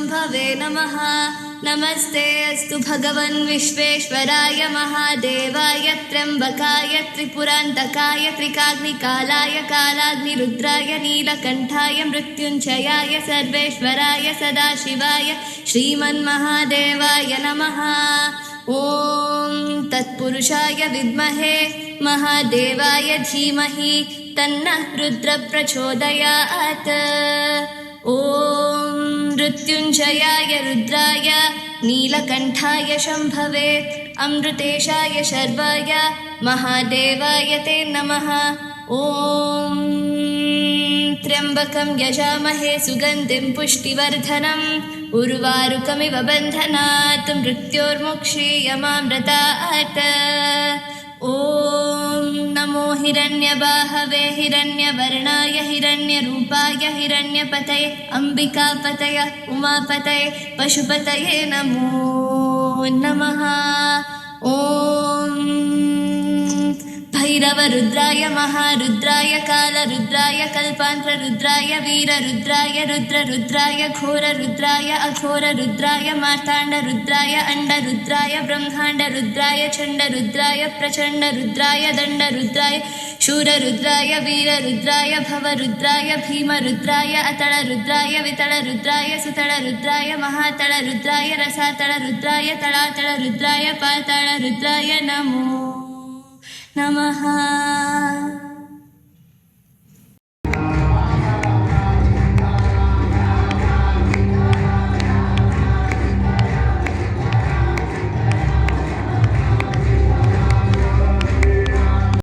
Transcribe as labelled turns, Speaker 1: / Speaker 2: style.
Speaker 1: शम्भवे नमः। नमस्ते अस्तु भगवन् विश्वेश्वराय महादेवाय त्र्यम्बकाय त्रिपुरान्तकाय त्रिकाग्निकालाय कालाग्निरुद्राय नीलकण्ठाय मृत्युञ्जयाय सर्वेश्वराय सदाशिवाय श्रीमन्महादेवाय नमः। ॐ तत्पुरुषाय विद्महे महादेवाय धीमहि तन्नः रुद्रः प्रचोदयात्। ॐ मृत्युञ्जयाय रुद्राय नीलकण्ठाय शम्भवे अमृतेशाय शर्वाय महादेवाय ते नमः। ॐ त्र्यम्बकं यजामहे सुगन्धिं पुष्टिवर्धनम् उर्वारुकमिव बन्धनात् मृत्योर्मुक्षीयमामृतात्। ॐ नमो हिरण्यबाहवे हिरण्यवर्णाय हिरण्यरूपाय हिरण्यपतये अम्बिकापतये उमापतये पशुपतये नमो नमः। ॐ भैरवरुद्राय महारुद्राय कालरुद्राय कल्पान्तरुद्राय वीररुद्राय रुद्ररुद्राय घोररुद्राय अघोररुद्राय मार्ताण्डरुद्राय अण्डरुद्राय ब्रह्माण्डरुद्राय चण्डरुद्राय प्रचण्डरुद्राय दण्डरुद्राय शूररुद्राय वीररुद्राय भवरुद्राय भीमरुद्राय अतलरुद्राय वितलरुद्राय सुतलरुद्राय महातलरुद्राय रसातलरुद्राय तलातलरुद्राय पातालरुद्राय नमो नमः।